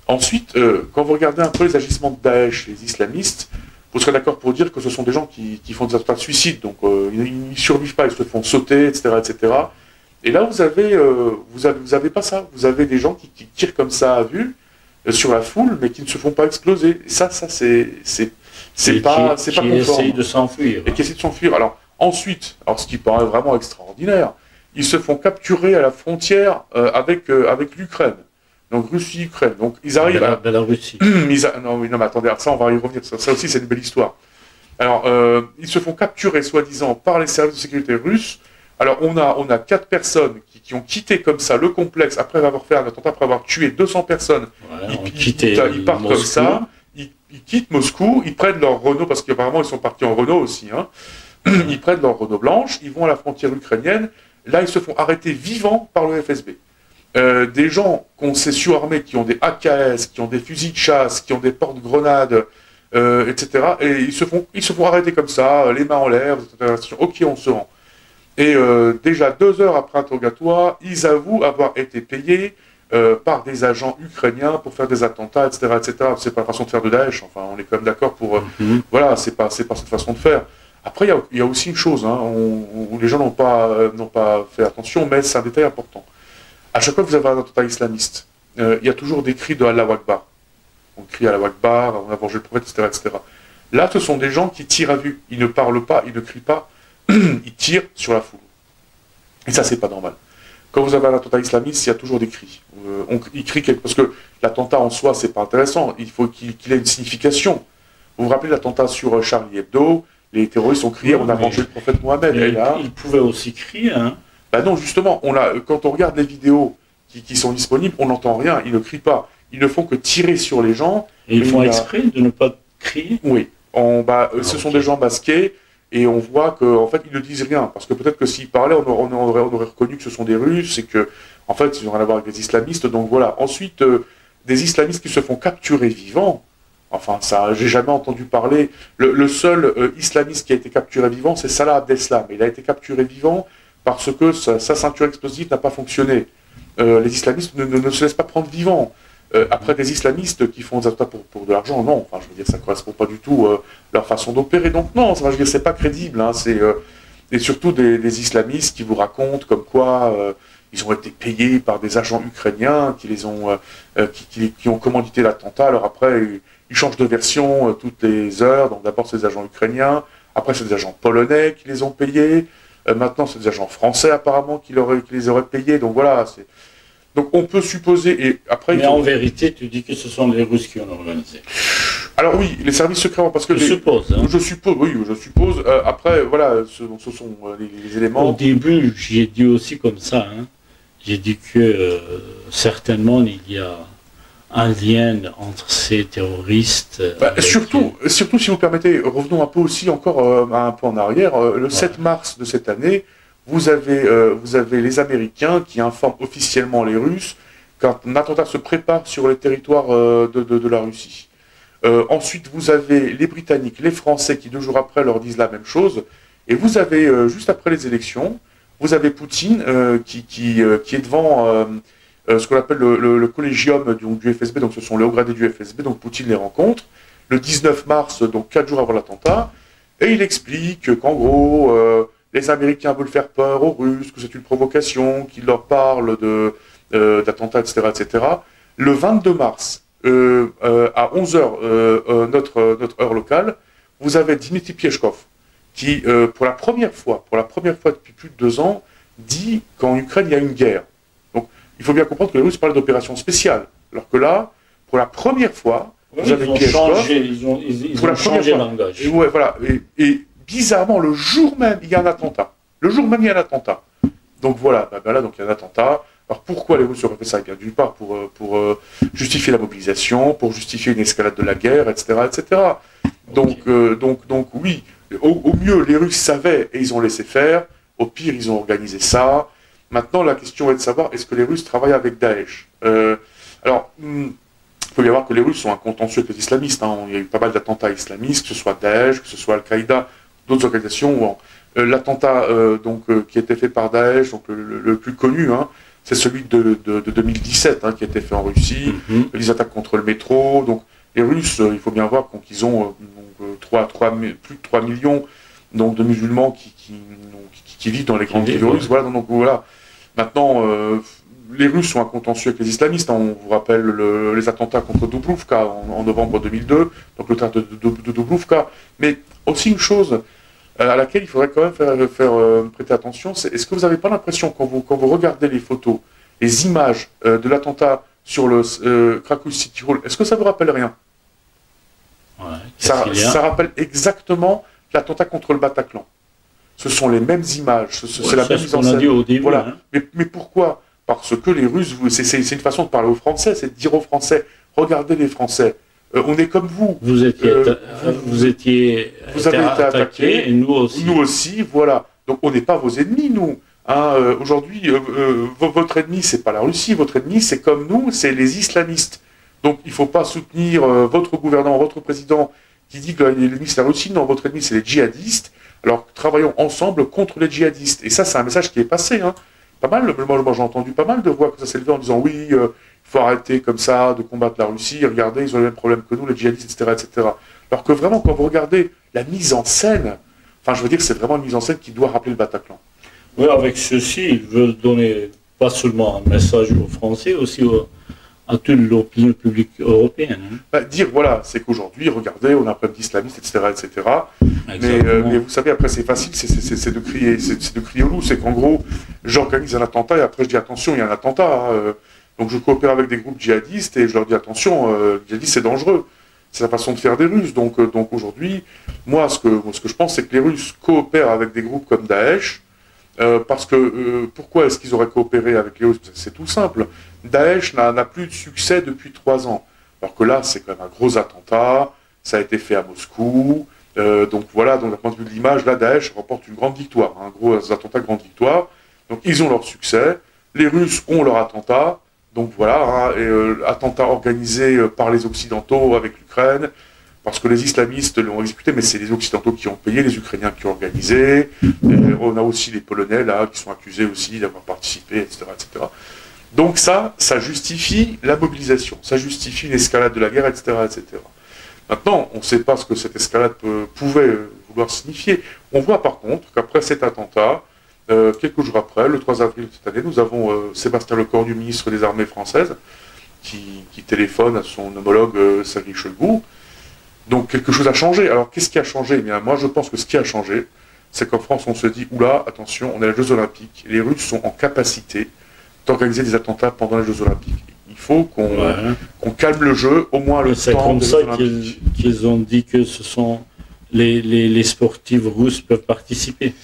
Ensuite, quand vous regardez un peu les agissements de Daesh, les islamistes, vous serez d'accord pour dire que ce sont des gens qui font des attentats de suicide, donc ils ne survivent pas, ils se font sauter, etc., etc. Et là, vous avez pas ça. Vous avez des gens qui tirent comme ça à vue sur la foule, mais qui ne se font pas exploser. Et ça, c'est pas conforme. Qui essayent de s'enfuir. Et qui essayent de s'enfuir. Alors ensuite, ce qui paraît vraiment extraordinaire, ils se font capturer à la frontière avec l'Ukraine. Donc Russie-Ukraine. Donc ils arrivent à la Russie. Non, mais attendez, ça on va y revenir. Ça aussi c'est une belle histoire. Alors ils se font capturer soi-disant par les services de sécurité russes. Alors on a 4 personnes qui ont quitté comme ça le complexe après avoir fait un attentat, après avoir tué 200 personnes. Voilà, Ils partent Moscou. Comme ça. Ils quittent Moscou. Ils prennent leur Renault parce qu'apparemment ils sont partis en Renault aussi. Hein. Ils prennent leur Renault blanche. Ils vont à la frontière ukrainienne. Là ils se font arrêter vivants par le FSB. Des gens qu'on sait surarmés, qui ont des AKS, qui ont des fusils de chasse, qui ont des porte-grenades, etc. Et ils se font arrêter comme ça, les mains en l'air, etc. Ok, on se rend. Et déjà 2 heures après interrogatoire, ils avouent avoir été payés par des agents ukrainiens pour faire des attentats, etc., etc. C'est pas la façon de faire de Daesh. Enfin, on est quand même d'accord pour. Voilà, c'est pas cette façon de faire. Après, il y a aussi une chose où les gens n'ont pas fait attention, mais c'est un détail important. À chaque fois que vous avez un attentat islamiste, il y a toujours des cris de Allah Akbar. On crie Allah Akbar, on a vengé le prophète, etc., etc. Là, ce sont des gens qui tirent à vue. Ils ne parlent pas, ils ne crient pas, ils tirent sur la foule. Et ça, c'est pas normal. Quand vous avez un attentat islamiste, il y a toujours des cris. Ils crient parce que l'attentat en soi, c'est pas intéressant. Il faut qu'il ait une signification. Vous vous rappelez l'attentat sur Charlie Hebdo? Les terroristes ont crié, on a vengé le prophète Mohammed. Et là, ils pouvaient aussi crier, hein. Ben non, justement, quand on regarde les vidéos qui sont disponibles, on n'entend rien, ils ne crient pas. Ils ne font que tirer sur les gens. Et ils font exprès de ne pas crier? Oui. Ce sont des gens masqués, et on voit qu'en fait, ils ne disent rien. Parce que peut-être que s'ils parlaient, on aurait reconnu que ce sont des Russes, et que, en fait, ils n'ont rien à voir avec les islamistes. Donc voilà. Ensuite, des islamistes qui se font capturer vivants. Enfin, ça, j'ai jamais entendu parler. Le seul islamiste qui a été capturé vivant, c'est Salah Abdeslam. Il a été capturé vivant parce que sa ceinture explosive n'a pas fonctionné. Les islamistes ne se laissent pas prendre vivants. Après, des islamistes qui font des attentats pour de l'argent, non. Enfin, je veux dire, ça ne correspond pas du tout à leur façon d'opérer. Donc non, je veux dire, c'est pas crédible. Hein, et surtout des islamistes qui vous racontent comme quoi ils ont été payés par des agents ukrainiens qui ont commandité l'attentat. Alors après, ils changent de version toutes les heures. Donc d'abord, c'est des agents ukrainiens. Après, c'est des agents polonais qui les ont payés. Maintenant, c'est des agents français apparemment qui les auraient payés. Donc voilà. Donc on peut supposer. Et après, mais en vérité, tu dis que ce sont les Russes qui ont organisé. Alors oui, les services secrets, parce que je suppose. Hein. Je suppose, oui, je suppose. Après, voilà, ce sont les éléments. Au début, j'ai dit aussi comme ça. Hein. J'ai dit que certainement il y a un lien entre ces terroristes. Surtout, si vous permettez, revenons un peu aussi encore un peu en arrière. Le 7 mars de cette année, vous avez les Américains qui informent officiellement les Russes qu'un attentat se prépare sur le territoire de la Russie. Ensuite, vous avez les Britanniques, les Français qui 2 jours après leur disent la même chose. Et vous avez, juste après les élections, vous avez Poutine qui est devant ce qu'on appelle le collégium du FSB, donc ce sont les hauts gradés du FSB, donc Poutine les rencontre, le 19 mars, donc 4 jours avant l'attentat, et il explique qu'en gros, les Américains veulent faire peur aux Russes, que c'est une provocation, qu'il leur parle d'attentats, etc., etc. Le 22 mars, à 11h, notre heure locale, vous avez Dmitry Peskov, qui, pour la première fois depuis plus de 2 ans, dit qu'en Ukraine, il y a une guerre. Donc, il faut bien comprendre que les Russes parlent d'opération spéciale. Alors que là, pour la première fois, vous avez Peskov, ils ont changé le langage. Et, ouais, voilà, et bizarrement, le jour même, il y a un attentat. Le jour même, il y a un attentat. Donc voilà, là, donc il y a un attentat. Alors pourquoi les Russes auraient fait ça? Eh bien, d'une part, pour justifier la mobilisation, pour justifier une escalade de la guerre, etc. etc. Donc, donc oui, au mieux, les Russes savaient et ils ont laissé faire. Au pire, ils ont organisé ça. Maintenant, la question est de savoir, est-ce que les Russes travaillent avec Daesh? Alors, il faut bien voir que les Russes sont un contentieux avec les islamistes. Hein. Il y a eu pas mal d'attentats islamistes, que ce soit Daesh, que ce soit Al-Qaïda, d'autres organisations. L'attentat qui a été fait par Daesh, donc le plus connu, hein, c'est celui de 2017, hein, qui a été fait en Russie, les attaques contre le métro. Donc les Russes, il faut bien voir qu'ils ont plus de 3 millions donc, de musulmans qui vivent dans les grandes villes russes. Voilà, donc voilà. Maintenant, les Russes sont un contentieux avec les islamistes. Hein. On vous rappelle les attentats contre Dubrovka en novembre 2002, donc le traité de Dubrovka. Mais aussi une chose à laquelle il faudrait quand même prêter attention, c'est est-ce que vous n'avez pas l'impression, quand vous regardez les photos, les images de l'attentat sur le Krakow City Hall, est-ce que ça vous rappelle rien? Ouais, ça rappelle exactement l'attentat contre le Bataclan. Ce sont les mêmes images, c'est la même mise en scène. Dit au début, voilà. Hein. Mais pourquoi? Parce que les Russes, c'est une façon de parler aux Français, c'est de dire aux Français, regardez les Français, on est comme vous. Vous avez été attaqués, et nous aussi. Nous aussi, voilà. Donc on n'est pas vos ennemis, nous. Hein, aujourd'hui, votre ennemi, c'est pas la Russie, votre ennemi, c'est comme nous, c'est les islamistes. Donc il ne faut pas soutenir votre gouvernement, votre président qui dit que l'ennemi c'est la Russie. Non, votre ennemi c'est les djihadistes. Alors travaillons ensemble contre les djihadistes. Et ça, c'est un message qui est passé. Hein. Pas mal, moi j'ai entendu pas mal de voix que ça s'est levé en disant oui, il faut arrêter comme ça de combattre la Russie, regardez, ils ont les mêmes problèmes que nous, les djihadistes, etc., etc. Alors que vraiment, quand vous regardez la mise en scène, enfin je veux dire, c'est vraiment une mise en scène qui doit rappeler le Bataclan. Oui, avec ceci, ils veulent donner pas seulement un message aux Français, aussi à toute l'opinion publique européenne. Hein. Dire, voilà, c'est qu'aujourd'hui, regardez, on a un problème d'islamistes, etc., etc. Mais vous savez, après, c'est facile, c'est de crier au loup. C'est qu'en gros, j'organise un attentat et après je dis attention, il y a un attentat. Hein, donc je coopère avec des groupes djihadistes et je leur dis attention, djihadistes c'est dangereux. C'est la façon de faire des Russes. Donc aujourd'hui, moi, ce que je pense, c'est que les Russes coopèrent avec des groupes comme Daesh. Parce que pourquoi est-ce qu'ils auraient coopéré avec les Russes? C'est tout simple. Daesh n'a plus de succès depuis 3 ans. Alors que là, c'est quand même un gros attentat. Ça a été fait à Moscou. Donc voilà, donc d'un point de vue de l'image, là, Daesh remporte une grande victoire. Un gros attentat, grande victoire. Donc ils ont leur succès. Les Russes ont leur attentat. Donc voilà, hein, attentat organisé par les Occidentaux avec l'Ukraine. Parce que les islamistes l'ont exécuté, mais c'est les Occidentaux qui ont payé, les Ukrainiens qui ont organisé. On a aussi les Polonais, là, qui sont accusés aussi d'avoir participé, etc., etc. Donc ça justifie la mobilisation, ça justifie une escalade de la guerre, etc., etc. Maintenant, on ne sait pas ce que cette escalade pouvait vouloir signifier. On voit par contre qu'après cet attentat, quelques jours après, le 3 avril de cette année, nous avons Sébastien Lecornu, ministre des Armées françaises, qui téléphone à son homologue Sergueï Shoïgu. Donc quelque chose a changé. Alors qu'est-ce qui a changé? Eh bien, moi je pense que ce qui a changé, c'est qu'en France on se dit, oula, attention, on est à les Jeux Olympiques, les Russes sont en capacité d'organiser des attentats pendant les Jeux Olympiques. Il faut qu'on calme le jeu, au moins le temps des Jeux Olympiques. C'est comme ça qu'ils ont dit que ce sont les sportifs russes peuvent participer.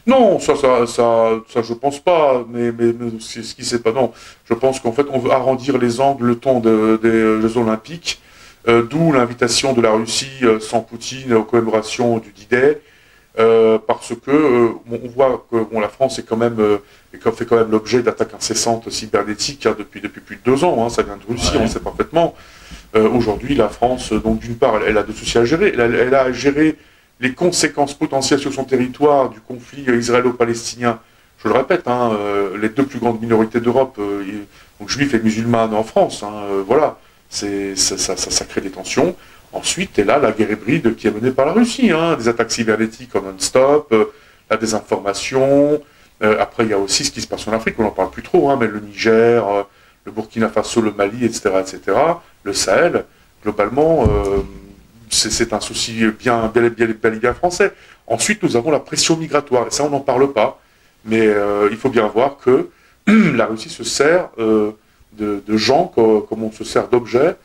Non, ça je pense pas, mais ce qui s'est pas, non. Je pense qu'en fait on veut arrondir les angles le temps des Jeux Olympiques. D'où l'invitation de la Russie sans Poutine aux commémorations du D-Day, parce que on voit que la France est fait quand même l'objet d'attaques incessantes cybernétiques hein, depuis plus de 2 ans. Hein, ça vient de Russie, on le sait parfaitement. Aujourd'hui, la France, donc d'une part, elle a des soucis à gérer. Elle a à gérer les conséquences potentielles sur son territoire du conflit israélo-palestinien. Je le répète, hein, les 2 plus grandes minorités d'Europe, donc juifs et musulmanes en France. Hein, voilà. Ça crée des tensions. Ensuite, elle a la guerre hybride qui est menée par la Russie, hein, des attaques cybernétiques en non-stop, la désinformation. Après, il y a aussi ce qui se passe en Afrique, on n'en parle plus trop, hein, mais le Niger, le Burkina Faso, le Mali, etc., etc., le Sahel, globalement, c'est un souci bien français. Ensuite, nous avons la pression migratoire, et ça, on n'en parle pas, mais il faut bien voir que la Russie se sert de gens comme on se sert d'objets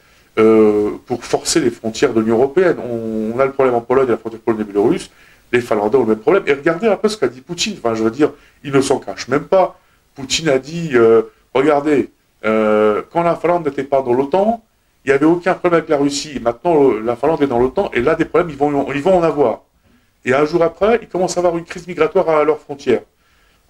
pour forcer les frontières de l'Union européenne. On a le problème en Pologne, la frontière polonaise et biélorusse, les Finlandais ont le même problème. Et regardez un peu ce qu'a dit Poutine. Enfin, je veux dire, il ne s'en cache même pas. Poutine a dit Regardez, quand la Finlande n'était pas dans l'OTAN, il n'y avait aucun problème avec la Russie. Et maintenant, la Finlande est dans l'OTAN, et là, des problèmes, ils vont en avoir. Et un jour après, ils commencent à avoir une crise migratoire à leurs frontières.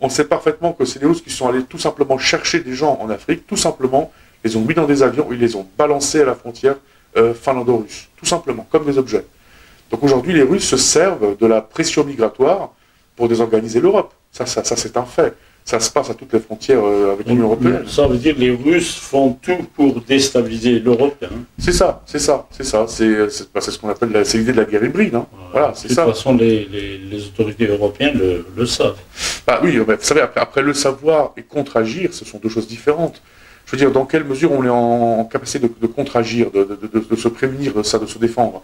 On sait parfaitement que c'est les Russes qui sont allés tout simplement chercher des gens en Afrique, tout simplement, les ont mis dans des avions, ils les ont balancés à la frontière finlando-russe, tout simplement, comme des objets. Donc aujourd'hui, les Russes se servent de la pression migratoire pour désorganiser l'Europe. Ça c'est un fait. Ça se passe à toutes les frontières avec l'Union européenne. Ça veut dire que les Russes font tout pour déstabiliser l'Europe. Hein. C'est ça. C'est ce qu'on appelle l'idée de la guerre hybride. Hein. Voilà, c'est ça. De toute façon, les autorités européennes le savent. Bah oui, vous savez, après le savoir et contre-agir, ce sont deux choses différentes. Je veux dire, dans quelle mesure on est en capacité de contre-agir, de se prémunir de ça, de se défendre.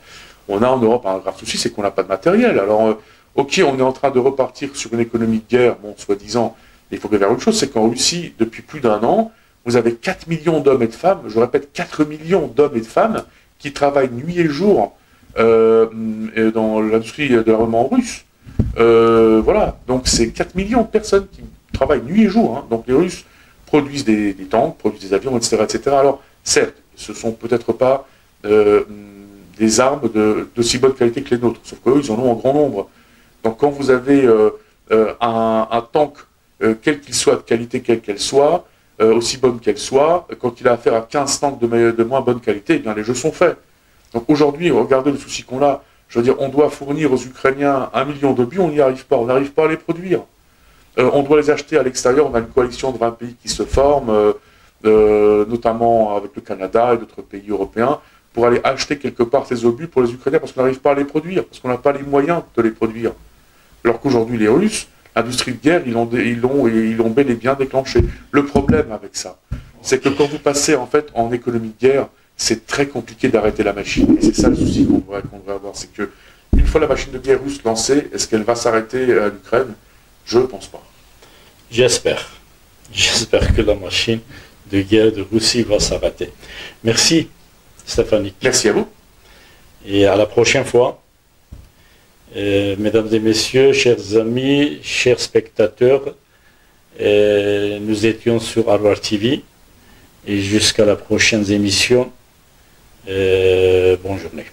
On a en Europe un grave souci, c'est qu'on n'a pas de matériel. Alors, ok, on est en train de repartir sur une économie de guerre, bon, soi-disant. Il faut bien voir une chose, c'est qu'en Russie, depuis plus d'un an, vous avez 4 millions d'hommes et de femmes, je répète, 4 millions d'hommes et de femmes qui travaillent nuit et jour dans l'industrie de l'armement russe. Voilà, donc c'est 4 millions de personnes qui travaillent nuit et jour. Hein. Donc les Russes produisent des tanks, produisent des avions, etc., etc. Alors, certes, ce ne sont peut-être pas des armes d'aussi bonne qualité que les nôtres, sauf qu'eux, ils en ont en grand nombre. Donc quand vous avez un tank, quel qu'il soit, de qualité quelle qu'elle soit, aussi bonne qu'elle soit, quand il a affaire à 15 tanks de moins bonne qualité, eh bien les jeux sont faits. Donc aujourd'hui, regardez le souci qu'on a. Je veux dire, on doit fournir aux Ukrainiens 1 million d'obus, on n'y arrive pas, on n'arrive pas à les produire. On doit les acheter à l'extérieur, on a une coalition de 20 pays qui se forme, notamment avec le Canada et d'autres pays européens, pour aller acheter quelque part ces obus pour les Ukrainiens, parce qu'on n'arrive pas à les produire, parce qu'on n'a pas les moyens de les produire. Alors qu'aujourd'hui, les Russes, l'industrie de guerre, ils l'ont bel et bien déclenché. Le problème avec ça, c'est que quand vous passez en fait en économie de guerre, c'est très compliqué d'arrêter la machine. Et c'est ça le souci qu'on devrait avoir, c'est que une fois la machine de guerre russe lancée, est-ce qu'elle va s'arrêter à l'Ukraine? Je ne pense pas. J'espère. J'espère que la machine de guerre de Russie va s'arrêter. Merci, Stéphanie. Merci à vous. Et à la prochaine fois. Mesdames et messieurs, chers amis, chers spectateurs, nous étions sur Harvard TV et jusqu'à la prochaine émission, bonne journée.